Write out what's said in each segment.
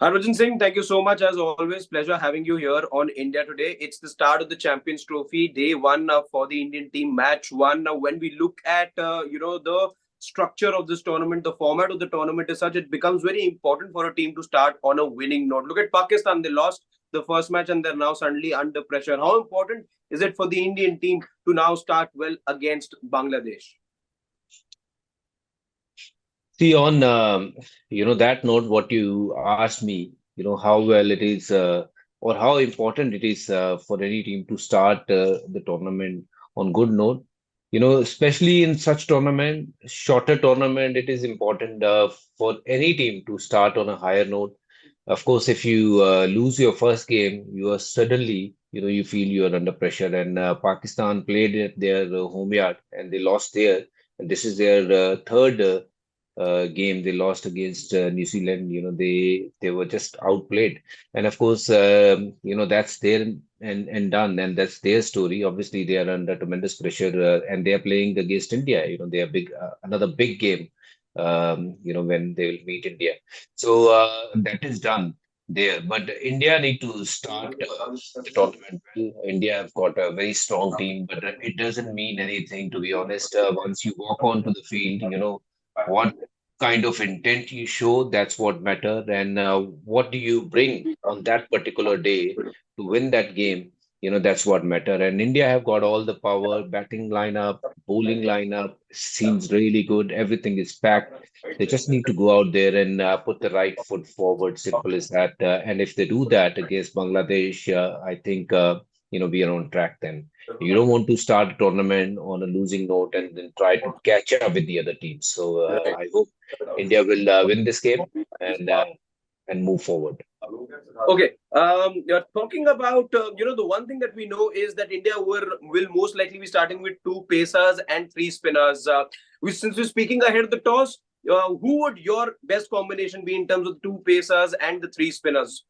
Harbhajan Singh, thank you so much as always. Pleasure having you here on India Today. It's the start of the Champions Trophy, day one for the Indian team, match one. Now, when we look at the structure of this tournament, the format of the tournament is such, it becomes very important for a team to start on a winning note. Look at Pakistan; they lost the first match and they're now suddenly under pressure. How important is it for the Indian team to now start well against Bangladesh? See, on that note, what you asked me, how well it is or how important it is for any team to start the tournament on good note. Especially in such tournament, shorter tournament, it is important for any team to start on a higher note. Of course, if you lose your first game, you are suddenly, you feel you are under pressure. And Pakistan played at their home yard and they lost there. And this is their third. Game they lost against New Zealand. They were just outplayed, and of course, that's there and done, and that's their story. Obviously, they are under tremendous pressure, and they are playing against India. They are big, another big game. When they will meet India, so that is done there. But India need to start the tournament well. India have got a very strong team, but it doesn't mean anything, to be honest. Once you walk onto the field, what kind of intent you show, that's what matter. And what do you bring on that particular day to win that game? That's what matter. And India have got all the power, batting lineup, bowling lineup seems really good. Everything is packed. They just need to go out there and put the right foot forward. Simple as that. And if they do that against Bangladesh, I think we are on track then. You don't want to start a tournament on a losing note and then try to catch up with the other teams. So I hope India will win this game and move forward. Okay. You're talking about the one thing that we know is that India will most likely be starting with two pacers and three spinners. Since we're speaking ahead of the toss, who would your best combination be in terms of two pacers and the three spinners?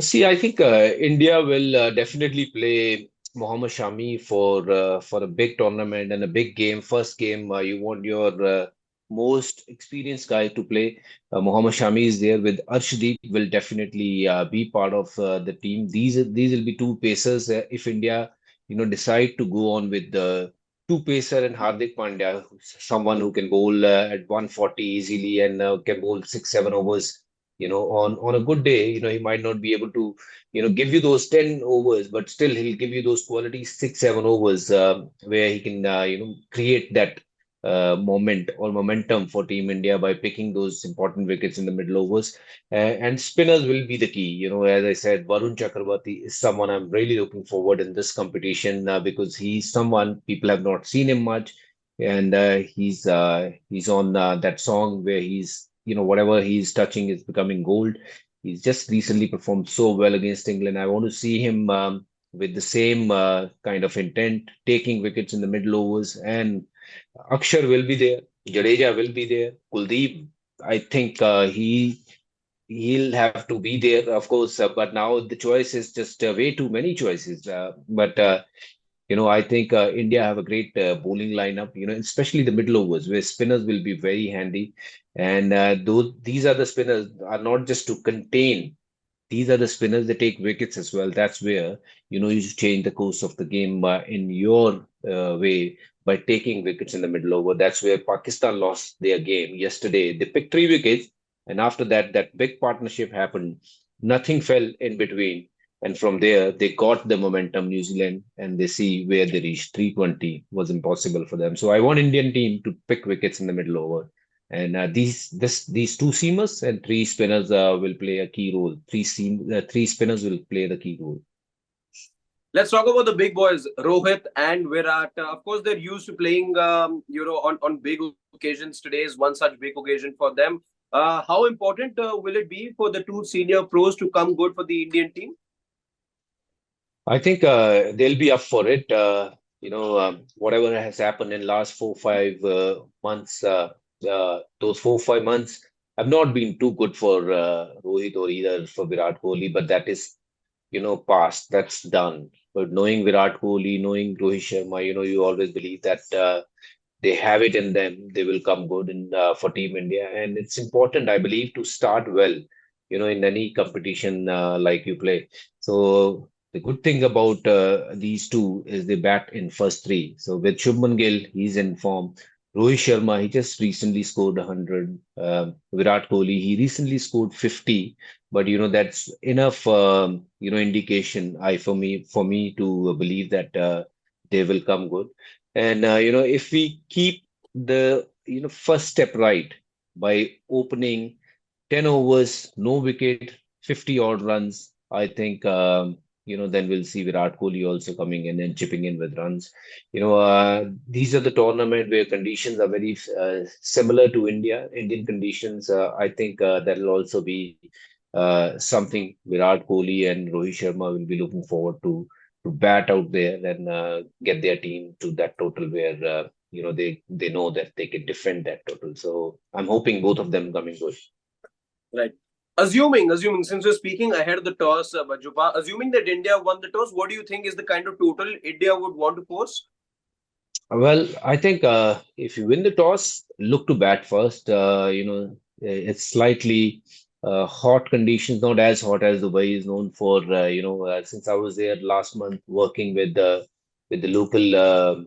See, I think India will definitely play Mohammad Shami for a big tournament and a big game. First game, you want your most experienced guy to play. Mohammad Shami is there with Arshdeep will definitely be part of the team. These will be two pacers. If India, decide to go on with the two pacer and Hardik Pandya, someone who can bowl at 140 easily and can bowl 6, 7 overs. On a good day, he might not be able to, give you those 10 overs, but still he'll give you those quality 6, 7 overs where he can, create that moment or momentum for Team India by picking those important wickets in the middle overs. And spinners will be the key. As I said, Varun Chakrabarti is someone I'm really looking forward in this competition because he's someone people have not seen him much. And he's on that song where he's whatever he's touching is becoming gold. He's just recently performed so well against England. I want to see him with the same kind of intent, taking wickets in the middle overs. And Akshar will be there. Jadeja will be there. Kuldeep, I think he'll have to be there, of course. But now the choice is just way too many choices. But I think India have a great bowling lineup, especially the middle overs where spinners will be very handy. And these are the spinners are not just to contain. These are the spinners that take wickets as well. That's where, you should change the course of the game in your way by taking wickets in the middle over. That's where Pakistan lost their game yesterday. They picked 3 wickets, and after that, that big partnership happened. Nothing fell in between. And from there, they got the momentum, New Zealand, and they see where they reached. 320 was impossible for them. So I want Indian team to pick wickets in the middle over. And these two seamers and three spinners will play a key role. Three spinners will play the key role. Let's talk about the big boys, Rohit and Virat. Of course, they're used to playing, on big occasions. Today is one such big occasion for them. How important will it be for the two senior pros to come good for the Indian team? I think they'll be up for it. Whatever has happened in last 4, 5 months, those 4, 5 months have not been too good for Rohit or either for Virat Kohli, but that is past. That's done. But knowing Virat Kohli, knowing Rohit Sharma, you always believe that they have it in them. They will come good in for Team India, and it's important, I believe, to start well. in any competition like you play. So the good thing about these two is they bat in first three. So with Shubman Gill, he's in form. Rohit Sharma, he just recently scored 100. Virat Kohli, he recently scored 50. But that's enough indication for me to believe that they will come good. And if we keep the first step right by opening 10 overs, no wicket, 50 odd runs. I think, then we'll see Virat Kohli also coming in and chipping in with runs. These are the tournament where conditions are very similar to Indian conditions. I think that'll also be something Virat Kohli and Rohit Sharma will be looking forward to bat out there and get their team to that total where, they know that they can defend that total. So I'm hoping both of them coming good. Right. Assuming, since we're speaking ahead of the toss, Bajupa, assuming that India won the toss, what do you think is the kind of total India would want to force? Well, I think if you win the toss, look to bat first. It's slightly hot conditions, not as hot as Dubai is known for. Since I was there last month working with the local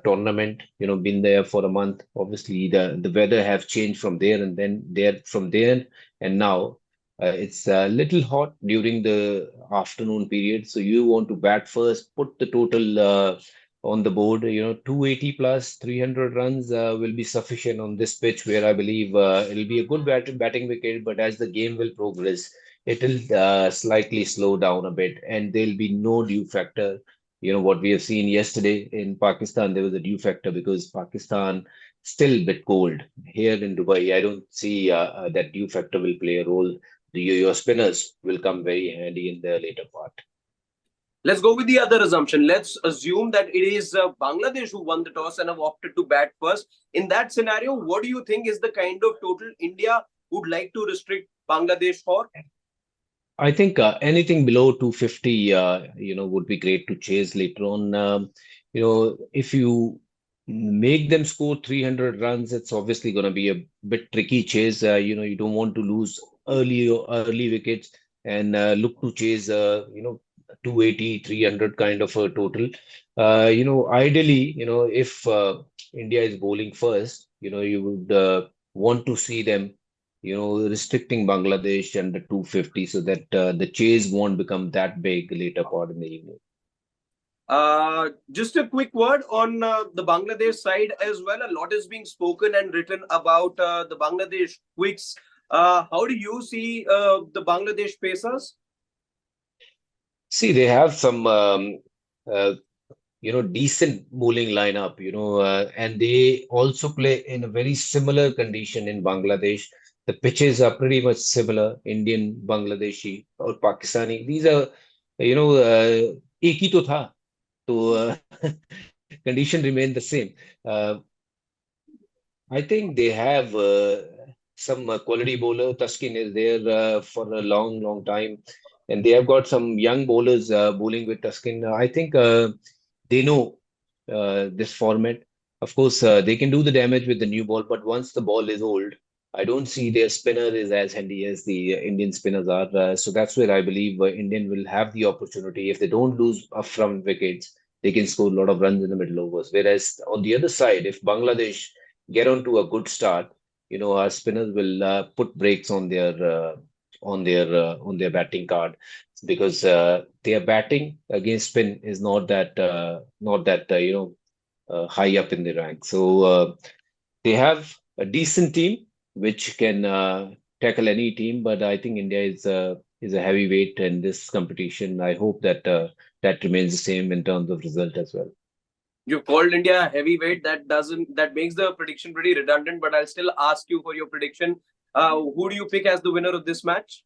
tournament, been there for a month. Obviously, the weather have changed from there and then there from there and now. It's a little hot during the afternoon period, so you want to bat first, put the total on the board. 280 plus 300 runs will be sufficient on this pitch, where I believe it'll be a good batting wicket. But as the game will progress, it'll slightly slow down a bit, and there'll be no dew factor. What we have seen yesterday in Pakistan, there was a dew factor because Pakistan still a bit cold. Here in Dubai, I don't see that dew factor will play a role. Your spinners will come very handy in the later part. Let's go with the other assumption. Let's assume that it is Bangladesh who won the toss and have opted to bat first. In that scenario, what do you think is the kind of total India would like to restrict Bangladesh for? I think anything below 250, would be great to chase later on. If you make them score 300 runs, it's obviously going to be a bit tricky chase. You don't want to lose early wickets and look to chase, 280, 300 kind of a total. Ideally, if India is bowling first, you would want to see them restricting Bangladesh under 250 so that the chase won't become that big later part in the evening. Just a quick word on the Bangladesh side as well. A lot is being spoken and written about the Bangladesh quicks. How do you see the Bangladesh Pacers? See, they have some decent bowling lineup, and they also play in a very similar condition in Bangladesh. The pitches are pretty much similar, Indian, Bangladeshi, or Pakistani. These are, एक ही तो था, तो condition remained the same. I think they have some quality bowler. Tuskin is there for a long, long time, and they have got some young bowlers bowling with Tuskin. I think they know this format. Of course, they can do the damage with the new ball, but once the ball is old, I don't see their spinner is as handy as the Indian spinners are. So that's where I believe Indian will have the opportunity. If they don't lose upfront wickets, they can score a lot of runs in the middle overs. Whereas on the other side, if Bangladesh get on to a good start, our spinners will put brakes on their batting card, because their batting against spin is not that high up in the rank. So they have a decent team which can tackle any team, but I think India is a heavyweight in this competition. I hope that that remains the same in terms of result as well. You've called India heavyweight. That makes the prediction pretty redundant, but I'll still ask you for your prediction. Who do you pick as the winner of this match?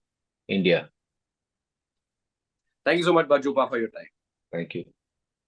India. Thank you so much, Bajupa, for your time. Thank you.